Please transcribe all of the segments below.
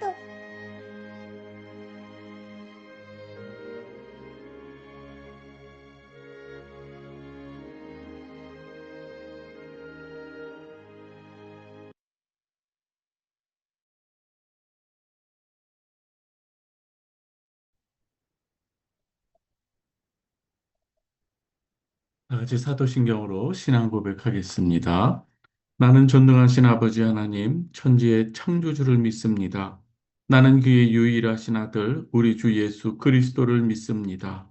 사도. 다 같이 사도신경으로 신앙 고백하겠습니다. 나는 전능하신 아버지 하나님, 천지의 창조주를 믿습니다. 나는 그의 유일하신 아들, 우리 주 예수 그리스도를 믿습니다.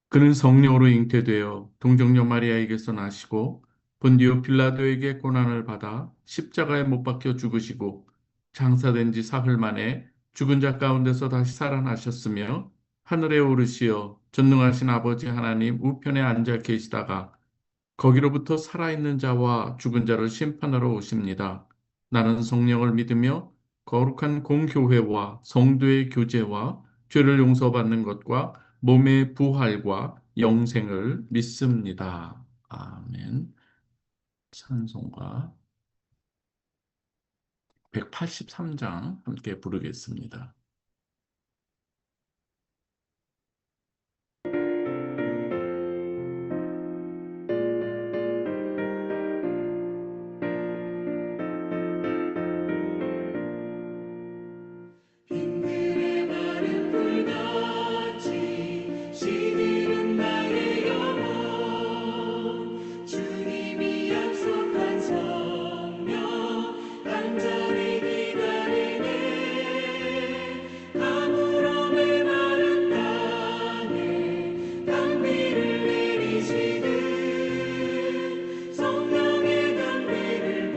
그는 성령으로 잉태되어 동정녀 마리아에게서 나시고 본디오 빌라도에게 고난을 받아 십자가에 못 박혀 죽으시고 장사된 지 사흘 만에 죽은 자 가운데서 다시 살아나셨으며 하늘에 오르시어 전능하신 아버지 하나님 우편에 앉아 계시다가 거기로부터 살아있는 자와 죽은 자를 심판하러 오십니다. 나는 성령을 믿으며 거룩한 공교회와 성도의 교제와 죄를 용서받는 것과 몸의 부활과 영생을 믿습니다. 아멘. 찬송가 183장 함께 부르겠습니다. 빈들의 마른 불같이 시들은 나의 영혼 주님이 약속한 성령 간절히 기다리네 가물음의 마른 땅에 단비를 내리시듯 성령의 단비를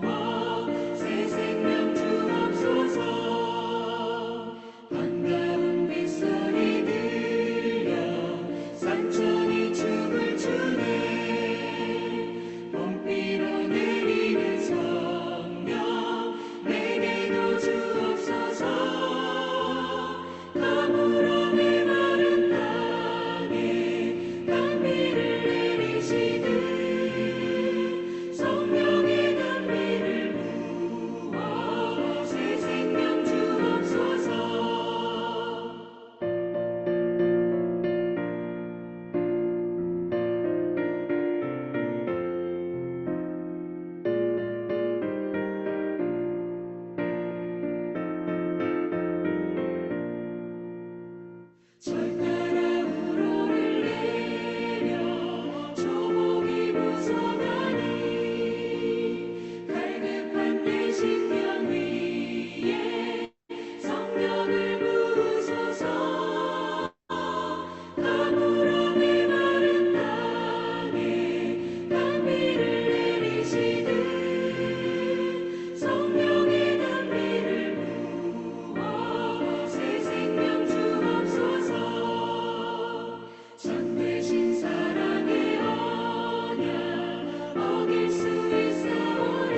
부어 새 생명 주옵소서 반가운 빗소리 들려 산천이 춤을 추네 봄비로 내리는 성령 내게도 주옵소서 가물음의 마른 땅에 단비를 내리시듯 성령의 단비를 부어 새 생명 주옵소서. 철따라 우로를 내려 초목이 부서가니 갈급한 내 심령 위에 성령을 부으소서 가물음의 마른 땅에 단비를 내리시듯 성령의 단비를 부어 새 생명 주옵소서 참되신 사랑의 언약 어길 수 있사오랴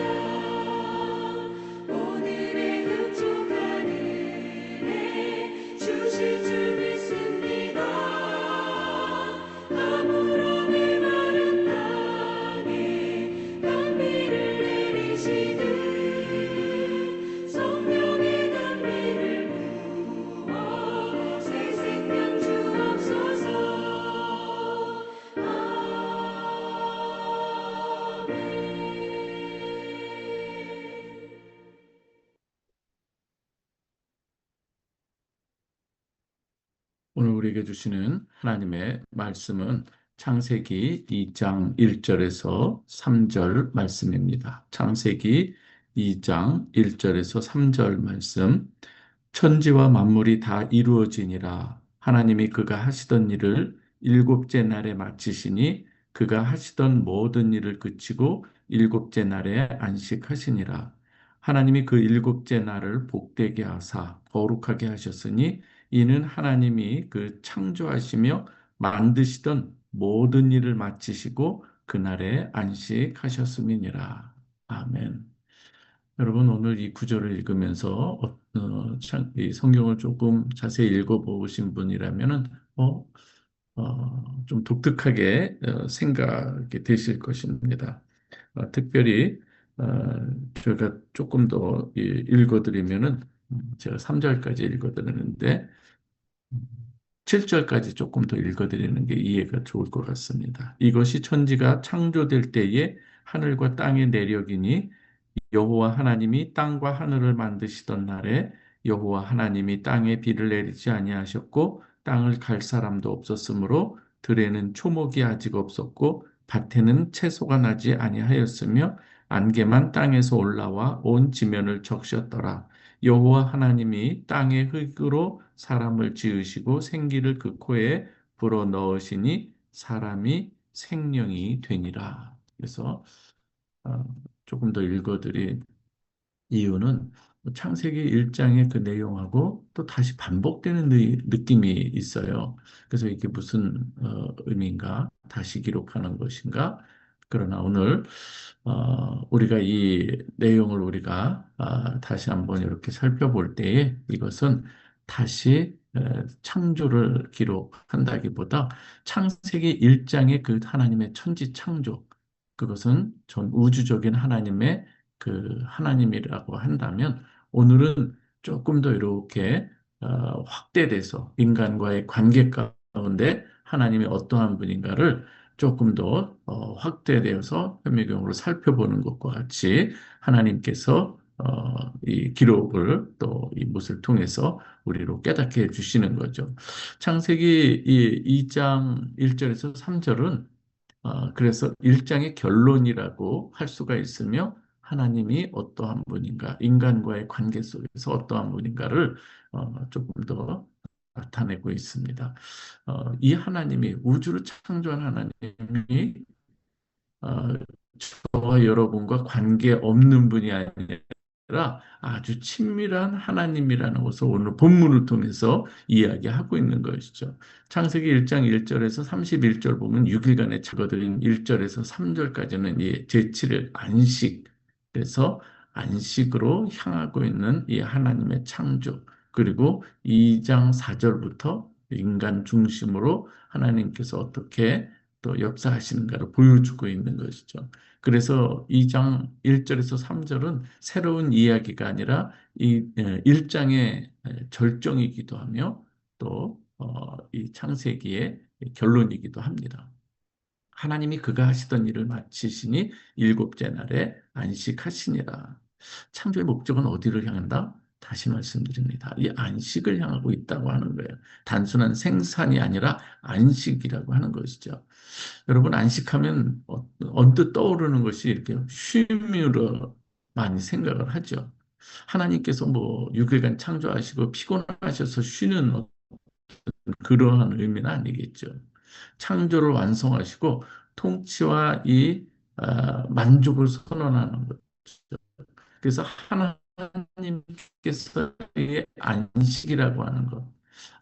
오늘의 흡족한 은혜 주실 줄 믿습니다 가물음의 마른 땅에 단비를 내리시듯 성령의 단비를 부어 새 생명 주옵소서 아멘. 오늘 우리에게 주시는 하나님의 말씀은 창세기 2장 1절에서 3절 말씀입니다. 창세기 2장 1절에서 3절 말씀. 천지와 만물이 다 이루어지니라. 하나님이 그가 하시던 일을 일곱째 날에 마치시니 그가 하시던 모든 일을 그치고 일곱째 날에 안식하시니라. 하나님이 그 일곱째 날을 복되게 하사 거룩하게 하셨으니 이는 하나님이 그 창조하시며 만드시던 모든 일을 마치시고 그날에 안식하셨음이니라. 아멘. 여러분 오늘 이 구절을 읽으면서 이 성경을 조금 자세히 읽어보신 분이라면은 어, 좀 독특하게 생각이 되실 것입니다. 특별히 어, 저희가 조금 더 읽어드리면은 제가 3절까지 읽어드렸는데 7절까지 조금 더 읽어드리는 게 이해가 좋을 것 같습니다. 이것이 천지가 창조될 때에 하늘과 땅의 내력이니 여호와 하나님이 땅과 하늘을 만드시던 날에 여호와 하나님이 땅에 비를 내리지 아니하셨고 땅을 갈 사람도 없었으므로 들에는 초목이 아직 없었고 밭에는 채소가 나지 아니하였으며 안개만 땅에서 올라와 온 지면을 적셨더라. 여호와 하나님이 땅의 흙으로 사람을 지으시고 생기를 그 코에 불어 넣으시니 사람이 생명이 되니라. 그래서 어, 조금 더 읽어드린 이유는 창세기 1장의 그 내용하고 또 다시 반복되는 느낌이 있어요. 그래서 이게 무슨 의미인가? 다시 기록하는 것인가? 그러나 오늘 우리가 이 내용을 우리가 다시 한번 이렇게 살펴볼 때에 이것은 다시 창조를 기록한다기보다 창세기 1장의 그 하나님의 천지 창조, 그것은 전 우주적인 하나님의 그 하나님이라고 한다면 오늘은 조금 더 이렇게 확대돼서 인간과의 관계 가운데 하나님이 어떠한 분인가를 조금 더 확대되어서 현미경으로 살펴보는 것과 같이 하나님께서 이 기록을 또 이것을 통해서 우리로 깨닫게 해주시는 거죠. 창세기 이 2장 1절에서 3절은 그래서 1장의 결론이라고 할 수가 있으며 하나님이 어떠한 분인가, 인간과의 관계 속에서 어떠한 분인가를 조금 더 나타내고 있습니다. 이 하나님이 우주를 창조한 하나님이 어, 저와 여러분과 관계 없는 분이 아니라 아주 친밀한 하나님이라는 것을 오늘 본문을 통해서 이야기하고 있는 것이죠. 창세기 1장 1절에서 31절 보면 6일간의 작어드린 1절에서 3절까지는 이 제7일 안식, 그래서 안식으로 향하고 있는 이 하나님의 창조, 그리고 2장 4절부터 인간 중심으로 하나님께서 어떻게 또 역사하시는가를 보여주고 있는 것이죠. 그래서 2장 1절에서 3절은 새로운 이야기가 아니라 이 1장의 절정이기도 하며 또 이 창세기의 결론이기도 합니다. 하나님이 그가 하시던 일을 마치시니 일곱째 날에 안식하시니라. 창조의 목적은 어디를 향한다? 다시 말씀드립니다. 이 안식을 향하고 있다고 하는 거예요. 단순한 생산이 아니라 안식이라고 하는 것이죠. 여러분, 안식하면 언뜻 떠오르는 것이 이렇게 쉼으로 많이 생각을 하죠. 하나님께서 뭐 6일간 창조하시고 피곤하셔서 쉬는 그러한 의미는 아니겠죠. 창조를 완성하시고 통치와 이 만족을 선언하는 거죠. 그래서 하나님께서의 안식이라고 하는 것,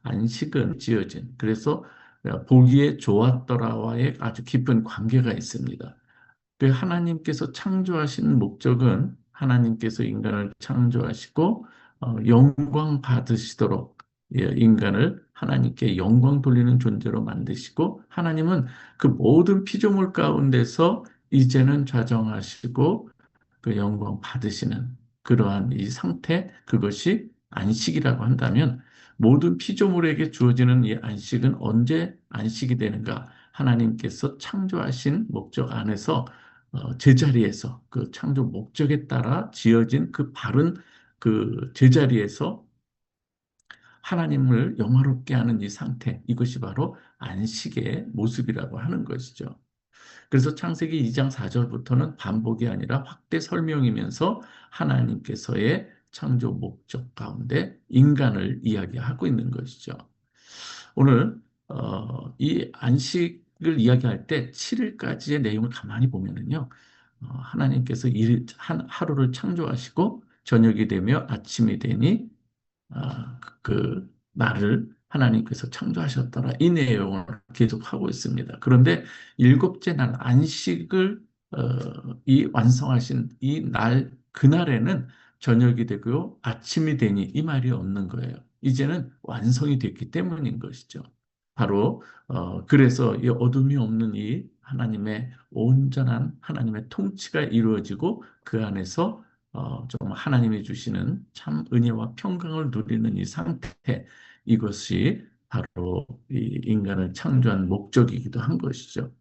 안식은 지어진, 그래서 보기에 좋았더라와의 아주 깊은 관계가 있습니다. 그 하나님께서 창조하신 목적은 하나님께서 인간을 창조하시고 영광 받으시도록 인간을 하나님께 영광 돌리는 존재로 만드시고 하나님은 그 모든 피조물 가운데서 이제는 좌정하시고 그 영광 받으시는 그러한 이 상태, 그것이 안식이라고 한다면 모든 피조물에게 주어지는 이 안식은 언제 안식이 되는가? 하나님께서 창조하신 목적 안에서 제자리에서 그 창조 목적에 따라 지어진 그 바른 그 제자리에서 하나님을 영화롭게 하는 이 상태, 이것이 바로 안식의 모습이라고 하는 것이죠. 그래서 창세기 2장 4절부터는 반복이 아니라 확대 설명이면서 하나님께서의 창조 목적 가운데 인간을 이야기하고 있는 것이죠. 오늘 이 안식을 이야기할 때 7일까지의 내용을 가만히 보면은요. 하나님께서 하루를 창조하시고 저녁이 되며 아침이 되니 그 날을 하나님께서 창조하셨더라. 이 내용을 계속하고 있습니다. 그런데 일곱째 날 안식을 이 완성하신 이 날, 그날에는 저녁이 되고요. 아침이 되니 이 말이 없는 거예요. 이제는 완성이 됐기 때문인 것이죠. 바로 그래서 이 어둠이 없는 이 하나님의 온전한 하나님의 통치가 이루어지고 그 안에서 좀 하나님이 주시는 참 은혜와 평강을 누리는 이 상태, 이것이 바로 이 인간을 창조한 목적이기도 한 것이죠.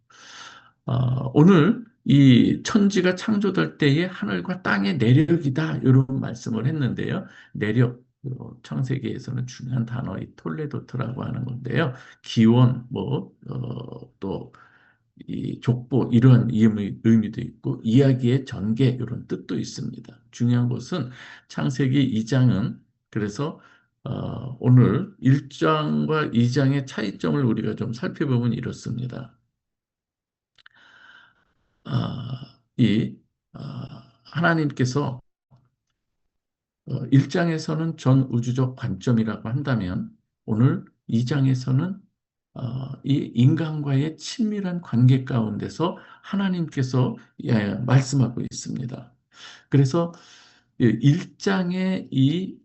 오늘 이 천지가 창조될 때의 하늘과 땅의 내력이다, 이런 말씀을 했는데요. 내력, 창세기에서는 중요한 단어, 이 톨레도트라고 하는 건데요. 기원, 또 이 족보, 이런 의미도 있고 이야기의 전개, 이런 뜻도 있습니다. 중요한 것은 창세기 2장은 그래서 오늘 1장과 2장의 차이점을 우리가 좀 살펴보면 이렇습니다. 이 하나님께서 1장에서는 전 우주적 관점이라고 한다면 오늘 2장에서는 이 인간과의 친밀한 관계 가운데서 하나님께서 말씀하고 있습니다. 그래서 1장의 이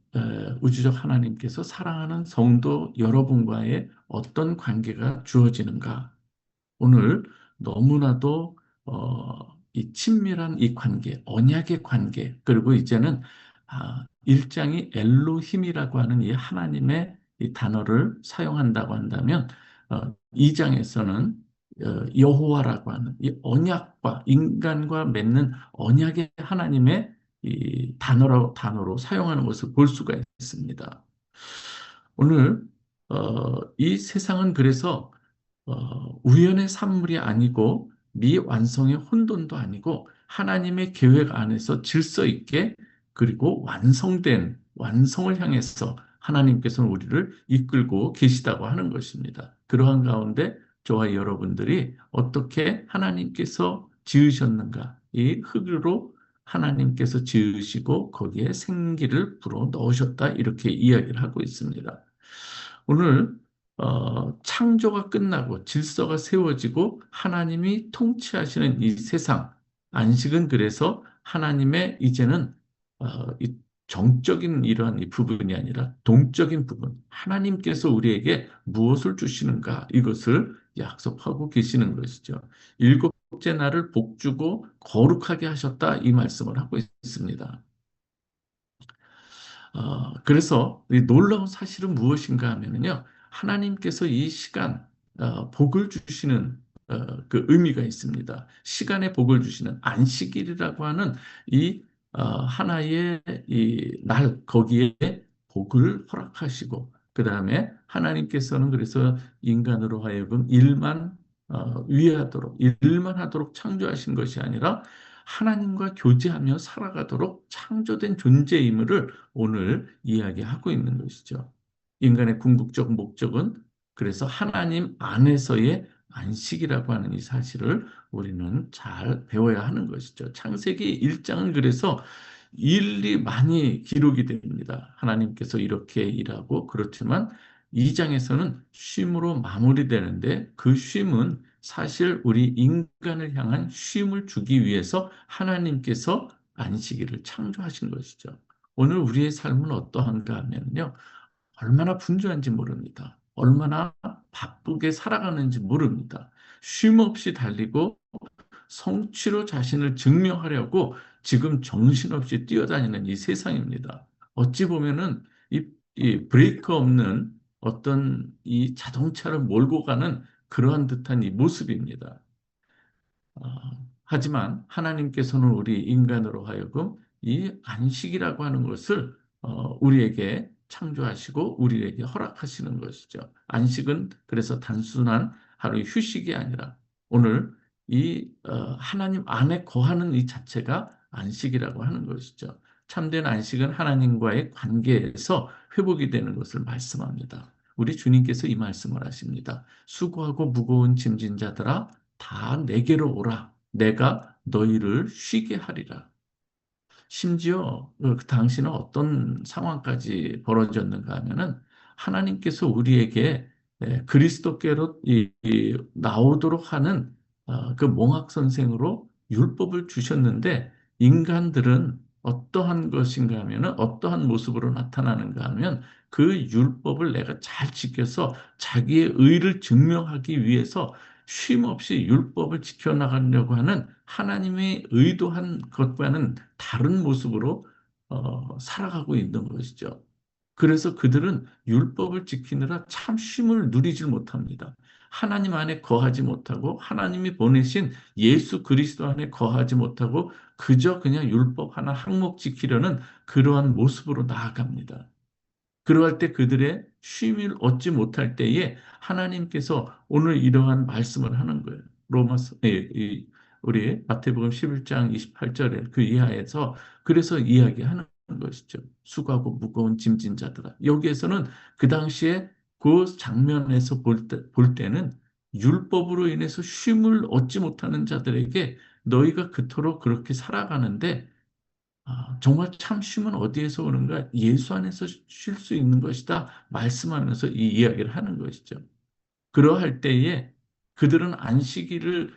우주적 하나님께서 사랑하는 성도 여러분과의 어떤 관계가 주어지는가? 오늘 너무나도 이 친밀한 이 관계, 언약의 관계, 그리고 이제는 1장이 엘로힘이라고 하는 이 하나님의 이 단어를 사용한다고 한다면 2장에서는 여호와라고 하는 이 언약과 인간과 맺는 언약의 하나님의 이 단어로 사용하는 것을 볼 수가 있습니다. 오늘 이 세상은 그래서 우연의 산물이 아니고 미완성의 혼돈도 아니고 하나님의 계획 안에서 질서 있게 그리고 완성된 완성을 향해서 하나님께서는 우리를 이끌고 계시다고 하는 것입니다. 그러한 가운데 저와 여러분들이 어떻게 하나님께서 지으셨는가? 이 흙으로 하나님께서 지으시고 거기에 생기를 불어 넣으셨다, 이렇게 이야기를 하고 있습니다. 오늘 창조가 끝나고 질서가 세워지고 하나님이 통치하시는 이 세상, 안식은 그래서 하나님의 이제는 이 정적인 이러한 이 부분이 아니라 동적인 부분, 하나님께서 우리에게 무엇을 주시는가, 이것을 약속하고 계시는 것이죠. 일곱째 날을 복주고 거룩하게 하셨다, 이 말씀을 하고 있습니다. 그래서 이 놀라운 사실은 무엇인가 하면요, 하나님께서 이 시간, 복을 주시는 그 의미가 있습니다. 시간에 복을 주시는 안식일이라고 하는 이 하나의 이 날, 거기에 복을 허락하시고, 그 다음에 하나님께서는 그래서 인간으로 하여금 일만 위하도록, 일만 하도록 창조하신 것이 아니라 하나님과 교제하며 살아가도록 창조된 존재임을 오늘 이야기하고 있는 것이죠. 인간의 궁극적 목적은 그래서 하나님 안에서의 안식이라고 하는 이 사실을 우리는 잘 배워야 하는 것이죠. 창세기 1장은 그래서 일이 많이 기록이 됩니다. 하나님께서 이렇게 일하고, 그렇지만 2장에서는 쉼으로 마무리되는데 그 쉼은 사실 우리 인간을 향한 쉼을 주기 위해서 하나님께서 안식일을 창조하신 것이죠. 오늘 우리의 삶은 어떠한가 하면요, 얼마나 분주한지 모릅니다. 얼마나 바쁘게 살아가는지 모릅니다. 쉼 없이 달리고 성취로 자신을 증명하려고 지금 정신없이 뛰어다니는 이 세상입니다. 어찌 보면은 이 브레이크 없는 어떤 이 자동차를 몰고 가는 그러한 듯한 이 모습입니다. 하지만 하나님께서는 우리 인간으로 하여금 이 안식이라고 하는 것을 우리에게 창조하시고 우리에게 허락하시는 것이죠. 안식은 그래서 단순한 하루의 휴식이 아니라 오늘 이 하나님 안에 거하는 이 자체가 안식이라고 하는 것이죠. 참된 안식은 하나님과의 관계에서 회복이 되는 것을 말씀합니다. 우리 주님께서 이 말씀을 하십니다. 수고하고 무거운 짐진 자들아, 다 내게로 오라. 내가 너희를 쉬게 하리라. 심지어 그 당시는 어떤 상황까지 벌어졌는가 하면은 하나님께서 우리에게 그리스도께로 나오도록 하는 그 몽학 선생으로 율법을 주셨는데, 인간들은 어떠한 것인가 하면은 어떠한 모습으로 나타나는가 하면 그 율법을 내가 잘 지켜서 자기의 의를 증명하기 위해서 쉼 없이 율법을 지켜나가려고 하는 하나님의 의도한 것과는 다른 모습으로 살아가고 있는 것이죠. 그래서 그들은 율법을 지키느라 참 쉼을 누리질 못합니다. 하나님 안에 거하지 못하고 하나님이 보내신 예수 그리스도 안에 거하지 못하고 그저 그냥 율법 하나 항목 지키려는 그러한 모습으로 나아갑니다. 그러할 때 그들의 쉼을 얻지 못할 때에 하나님께서 오늘 이러한 말씀을 하는 거예요. 로마서, 우리 마태복음 11장 28절에 그 이하에서 그래서 이야기하는 것이죠. 수고하고 무거운 짐진 자들아. 여기에서는 그 당시에 그 장면에서 볼 때는 율법으로 인해서 쉼을 얻지 못하는 자들에게 너희가 그토록 그렇게 살아가는데 정말 참 쉼은 어디에서 오는가? 예수 안에서 쉴 수 있는 것이다. 말씀하면서 이 이야기를 하는 것이죠. 그러할 때에 그들은 안식일을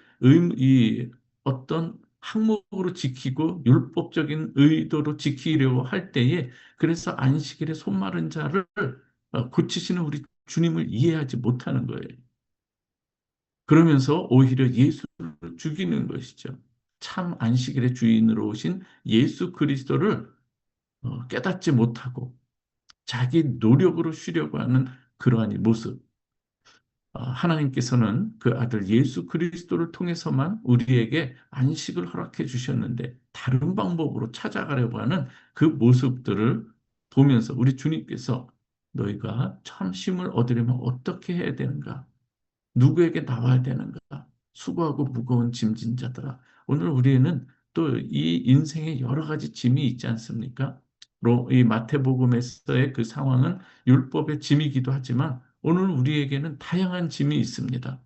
이 어떤 항목으로 지키고 율법적인 의도로 지키려고 할 때에 그래서 안식일에 손마른 자를 고치시는 우리 주님을 이해하지 못하는 거예요. 그러면서 오히려 예수를 죽이는 것이죠. 참 안식일의 주인으로 오신 예수 그리스도를 깨닫지 못하고 자기 노력으로 쉬려고 하는 그러한 이 모습. 하나님께서는 그 아들 예수 그리스도를 통해서만 우리에게 안식을 허락해 주셨는데 다른 방법으로 찾아가려고 하는 그 모습들을 보면서 우리 주님께서 너희가 참 쉼을 얻으려면 어떻게 해야 되는가? 누구에게 나와야 되는가? 수고하고 무거운 짐진 자들아. 오늘 우리는 또 이 인생에 여러 가지 짐이 있지 않습니까? 이 마태복음에서의 그 상황은 율법의 짐이기도 하지만 오늘 우리에게는 다양한 짐이 있습니다.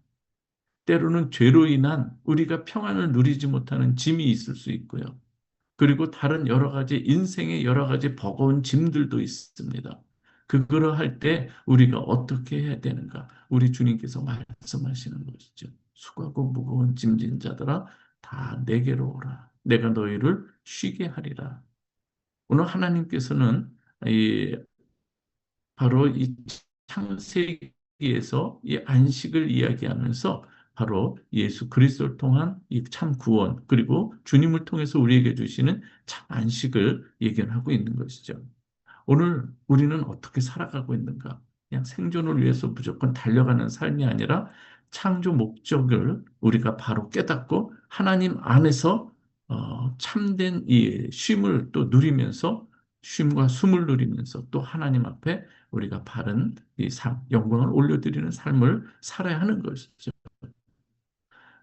때로는 죄로 인한 우리가 평안을 누리지 못하는 짐이 있을 수 있고요. 그리고 다른 여러 가지 인생의 여러 가지 버거운 짐들도 있습니다. 그거를 할 때 우리가 어떻게 해야 되는가? 우리 주님께서 말씀하시는 것이죠. 수고하고 무거운 짐진 자들아 다 내게로 오라. 내가 너희를 쉬게 하리라. 오늘 하나님께서는 이 바로 이 창세기에서 이 안식을 이야기하면서 바로 예수 그리스도를 통한 이 참 구원 그리고 주님을 통해서 우리에게 주시는 참 안식을 예견하고 있는 것이죠. 오늘 우리는 어떻게 살아가고 있는가? 그냥 생존을 위해서 무조건 달려가는 삶이 아니라 창조 목적을 우리가 바로 깨닫고 하나님 안에서 참된 이 쉼을 또 누리면서 쉼과 숨을 누리면서 또 하나님 앞에 우리가 바른 이 영광을 올려드리는 삶을 살아야 하는 것이죠.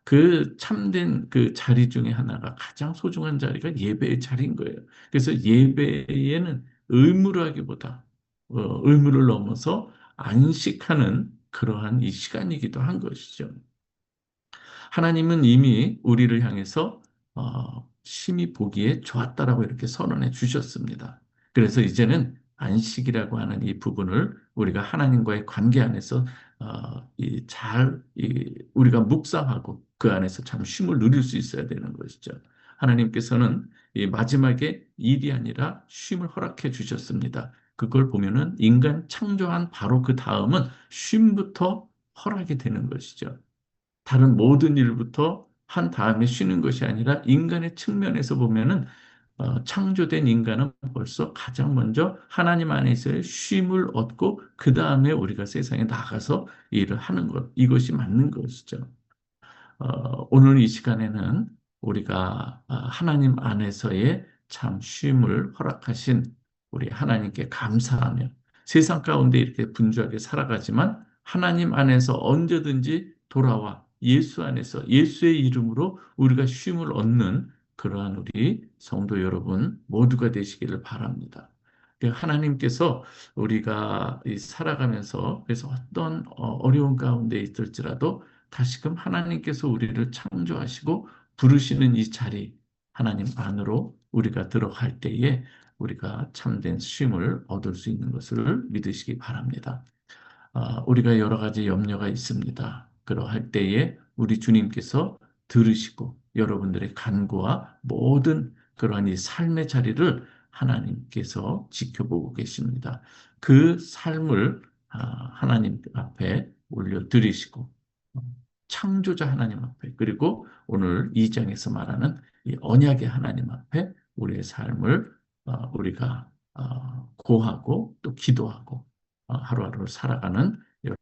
그 참된 그 자리 중에 하나가 가장 소중한 자리가 예배의 자리인 거예요. 그래서 예배에는 의무라기보다 의무를 넘어서 안식하는 그러한 이 시간이기도 한 것이죠. 하나님은 이미 우리를 향해서 심히 보기에 좋았다라고 이렇게 선언해 주셨습니다. 그래서 이제는 안식이라고 하는 이 부분을 우리가 하나님과의 관계 안에서 우리가 묵상하고 그 안에서 참 쉼을 누릴 수 있어야 되는 것이죠. 하나님께서는 이 마지막에 일이 아니라 쉼을 허락해 주셨습니다. 그걸 보면은 인간 창조한 바로 그 다음은 쉼부터 허락이 되는 것이죠. 다른 모든 일부터 한 다음에 쉬는 것이 아니라 인간의 측면에서 보면은 창조된 인간은 벌써 가장 먼저 하나님 안에서의 쉼을 얻고 그 다음에 우리가 세상에 나가서 일을 하는 것, 이것이 맞는 것이죠. 오늘 이 시간에는 우리가 하나님 안에서의 참 쉼을 허락하신 우리 하나님께 감사하며 세상 가운데 이렇게 분주하게 살아가지만 하나님 안에서 언제든지 돌아와 예수 안에서 예수의 이름으로 우리가 쉼을 얻는 그러한 우리 성도 여러분 모두가 되시기를 바랍니다. 하나님께서 우리가 살아가면서 그래서 어떤 어려운 가운데 있을지라도 다시금 하나님께서 우리를 창조하시고 부르시는 이 자리, 하나님 안으로 우리가 들어갈 때에 우리가 참된 쉼을 얻을 수 있는 것을 믿으시기 바랍니다. 우리가 여러 가지 염려가 있습니다. 그러할 때에 우리 주님께서 들으시고 여러분들의 간구와 모든 그러한 이 삶의 자리를 하나님께서 지켜보고 계십니다. 그 삶을 하나님 앞에 올려드리시고 창조자 하나님 앞에, 그리고 오늘 2장에서 말하는 이 언약의 하나님 앞에 우리의 삶을 우리가 고하고 또 기도하고 하루하루 살아가는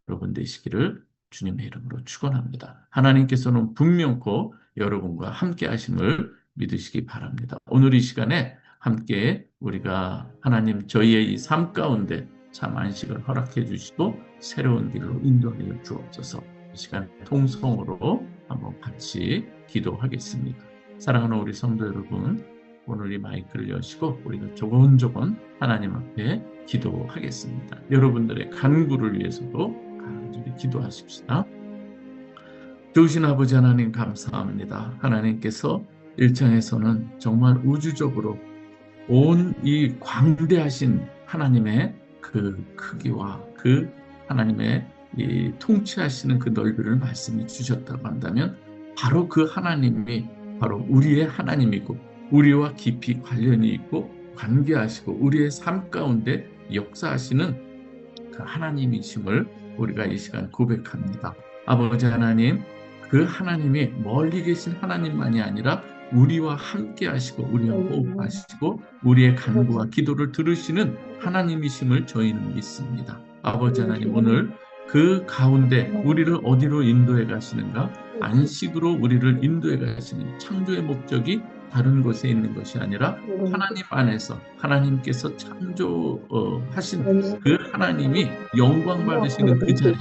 여러분 되시기를 주님의 이름으로 축원합니다. 하나님께서는 분명코 여러분과 함께 하심을 믿으시기 바랍니다. 오늘 이 시간에 함께 우리가 하나님 저희의 이 삶 가운데 참 안식을 허락해 주시고 새로운 길로 인도하여 주옵소서. 이 시간 통성으로 한번 같이 기도하겠습니다. 사랑하는 우리 성도 여러분, 오늘 이 마이크를 여시고 우리가 조곤조곤 하나님 앞에 기도하겠습니다. 여러분들의 간구를 위해서도 간절히 기도하십시다. 좋으신 아버지 하나님 감사합니다. 하나님께서 1장에서는 정말 우주적으로 온 이 광대하신 하나님의 그 크기와 그 하나님의 이 통치하시는 그 넓이를 말씀해 주셨다고 한다면 바로 그 하나님이 바로 우리의 하나님이고 우리와 깊이 관련이 있고 관계하시고 우리의 삶 가운데 역사하시는 그 하나님이심을 우리가 이 시간 고백합니다. 아버지 하나님, 그 하나님이 멀리 계신 하나님만이 아니라 우리와 함께 하시고 우리와 호흡하시고 우리의 간구와 기도를 들으시는 하나님이심을 저희는 믿습니다. 아버지 하나님, 오늘 그 가운데 우리를 어디로 인도해 가시는가? 안식으로 우리를 인도해 가시는 창조의 목적이 다른 곳에 있는 것이 아니라 하나님 안에서 하나님께서 창조하신 그 하나님이 영광 받으시는 그 자리,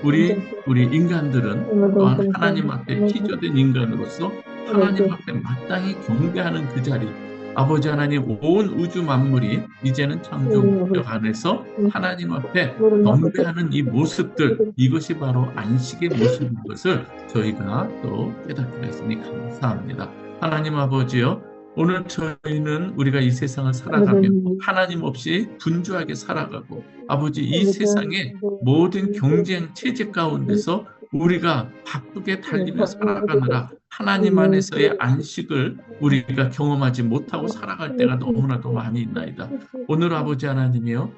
우리 인간들은 또한 하나님 앞에 피조된 인간으로서 하나님 앞에 마땅히 경배하는 그 자리, 아버지 하나님, 온 우주 만물이 이제는 창조 목적 안에서 하나님 앞에 경배하는 이 모습들, 이것이 바로 안식의 모습인 것을 저희가 또 깨닫게 됐으니 감사합니다. 하나님 아버지요, 오늘 저희는 우리가 이 세상을 살아가며 하나님 없이 분주하게 살아가고 아버지 이 세상의 모든 경쟁 체제 가운데서 우리가 바쁘게 달리며 살아가느라 하나님 안에서의 안식을 우리가 경험하지 못하고 살아갈 때가 너무나도 많이 있나이다. 오늘 아버지 하나님이요,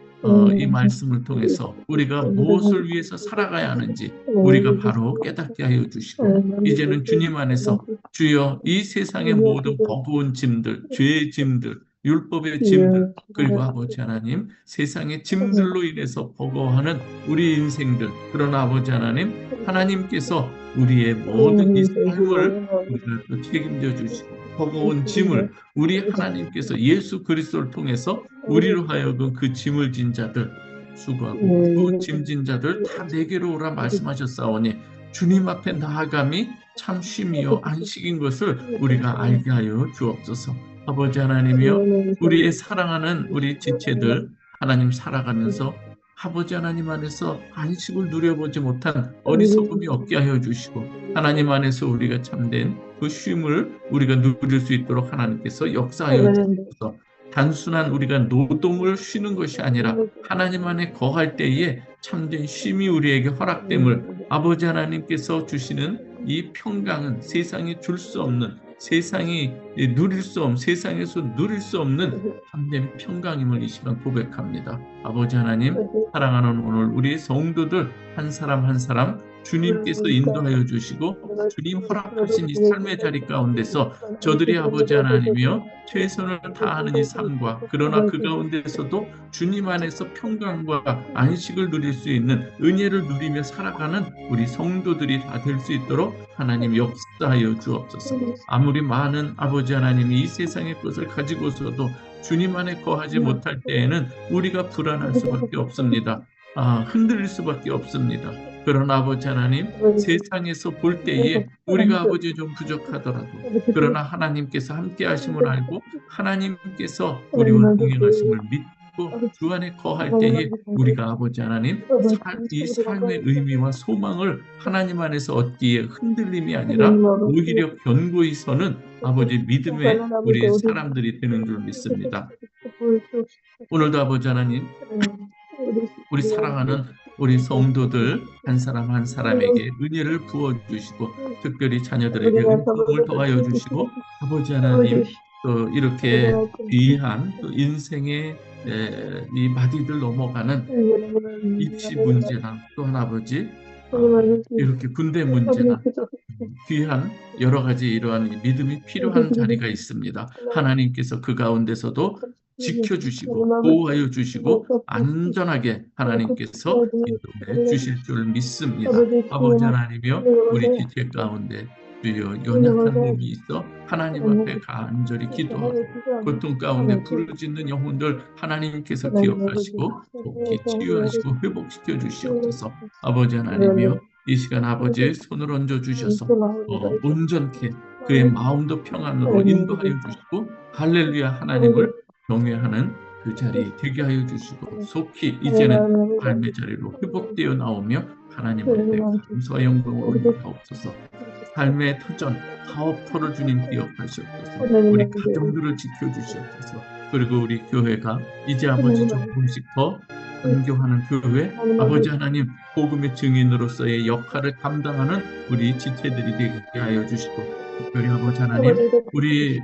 이 말씀을 통해서 우리가 무엇을 위해서 살아가야 하는지 우리가 바로 깨닫게 하여 주시고 이제는 주님 안에서 주여 이 세상의 모든 버거운 짐들, 죄의 짐들, 율법의 짐들, 그리고 아버지 하나님 세상의 짐들로 인해서 버거워하는 우리 인생들, 그러나 아버지 하나님, 하나님께서 우리의 모든 이 삶을 우리가 또 책임져 주시고 버거운 짐을 우리 하나님께서 예수 그리스도를 통해서 우리로 하여금 그 짐을 진 자들, 수고하고 그 짐진 자들 다 내게로 오라 말씀하셨사오니 주님 앞에 나아감이 참 쉼이요 안식인 것을 우리가 알게 하여 주옵소서. 아버지 하나님이여, 우리의 사랑하는 우리 지체들 하나님 살아가면서 아버지 하나님 안에서 안식을 누려보지 못한 어리석음이 없게 하여 주시고 하나님 안에서 우리가 참된 그 쉼을 우리가 누릴 수 있도록 하나님께서 역사하여 주셔서 단순한 우리가 노동을 쉬는 것이 아니라 하나님 안에 거할 때에 참된 쉼이 우리에게 허락됨을 아버지 하나님께서 주시는 이 평강은 세상이 줄 수 없는, 세상이 누릴 수 없는, 세상에서 누릴 수 없는 참된 평강임을 이 시간 고백합니다. 아버지 하나님, 사랑하는 오늘 우리 성도들 한 사람 한 사람 주님께서 인도하여 주시고 주님 허락하신 이 삶의 자리 가운데서 저들이 아버지 하나님이여 최선을 다하는 이 삶과 그러나 그 가운데서도 주님 안에서 평강과 안식을 누릴 수 있는 은혜를 누리며 살아가는 우리 성도들이 다 될 수 있도록 하나님 역사하여 주옵소서. 아무리 많은 아버지 하나님이 이 세상의 것을 가지고서도 주님 안에 거하지 못할 때에는 우리가 불안할 수밖에 없습니다. 흔들릴 수밖에 없습니다. 그러나 아버지 하나님, 세상에서 볼 때에 우리가 아버지 좀 부족하더라도 그러나 하나님께서 함께 하심을 알고 하나님께서 우리와 동행하심을 믿고 주 안에 거할 때에 우리가 아버지 하나님 이 삶의 의미와 소망을 하나님 안에서 얻기에 흔들림이 아니라 오히려 견고히 서는 아버지 믿음의 우리 사람들이 되는 줄 믿습니다. 오늘도 아버지 하나님, 우리 사랑하는 우리 성도들 한 사람 한 사람에게 은혜를 부어주시고 특별히 자녀들에게 은총을 더하여 주시고 아버지 하나님, 또 이렇게 귀한 또 인생의 이 마디들 넘어가는 입시 문제랑 또한 아버지 이렇게 군대 문제나 귀한 여러 가지 이러한 믿음이 필요한 자리가 있습니다. 하나님께서 그 가운데서도 지켜주시고 보호하여 주시고 안전하게 하나님께서 인도해 주실 줄 믿습니다. 아버지 하나님이여 우리 지체 가운데 주여 연약한 몸이 있어 하나님 앞에 간절히 기도하고 고통 가운데 부르짖는 영혼들 하나님께서 기억하시고 속히 치유하시고 회복시켜 주시옵소서. 아버지 하나님이여 이 시간 아버지의 손을 얹어 주셔서 온전케 그의 마음도 평안으로 인도하여 주시고 할렐루야 하나님을 경외하는 그 자리 되게 하여 주시고 속히 이제는 삶의 자리로 회복되어 나오며 하나님 앞에 감사와 영광을 올리옵소서. 삶의 터전 사업터를 주님 기억하시옵소서. 우리 가정들을 지켜주시옵소서. 그리고 우리 교회가 이제 아버지 조금씩 더 선교하는 교회 아버지 하나님 복음의 증인으로서의 역할을 감당하는 우리 지체들이 되게 하여 주시고 특별히 아버지 하나님 우리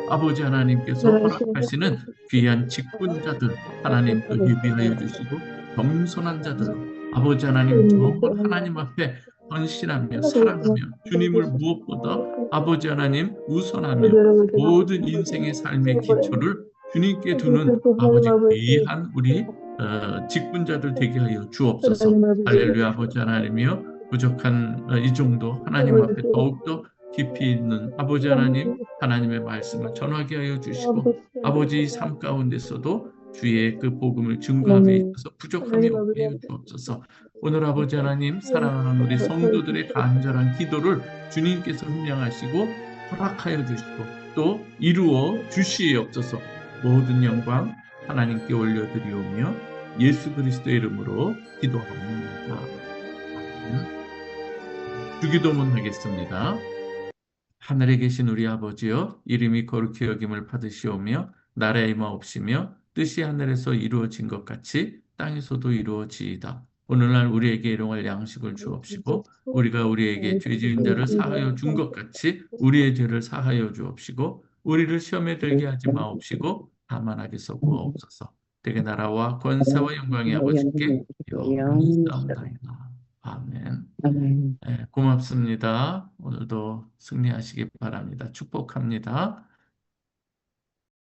아버지 하나님께서 허락하시는 귀한 직분자들 하나님 또 예비하여 주시고 겸손한 자들로 아버지 하나님 정말 하나님 앞에 헌신하며 사랑하며 주님을 무엇보다 아버지 하나님 우선하며 모든 인생의 삶의 기초를 주님께 두는 아버지 귀한 우리 직분자들 되게 하여 주옵소서. 할렐루야 아버지 하나님이여 부족한 이 정도 하나님 앞에 더욱더 깊이 있는 아버지 하나님 하나님의 말씀을 전하게 하여 주시고 아버지 삶 가운데서도 주의 그 복음을 증거함에 있어서 부족함이 없게 하여 주옵소서. 오늘 아버지 하나님 사랑하는 우리 성도들의 간절한 기도를 주님께서 훈령하시고 허락하여 주시고 또 이루어 주시옵소서. 모든 영광 하나님께 올려드리오며 예수 그리스도의 이름으로 기도합니다. 주기도문 하겠습니다. 하늘에 계신 우리 아버지여 이름이 거룩히 여김을 받으시오며 나라의 임하옵시며 뜻이 하늘에서 이루어진 것 같이 땅에서도 이루어지이다. 오늘날 우리에게 일용할 양식을 주옵시고 우리가 우리에게 죄 지은 자를 사하여 준 것 같이 우리의 죄를 사하여 주옵시고 우리를 시험에 들게 하지 마옵시고 다만 악에서 구하옵소서. 되게 나라와 권세와 영광이 아버지께 영원히 있사옵나이다. 아멘. 네, 고맙습니다. 오늘도 승리하시기 바랍니다. 축복합니다.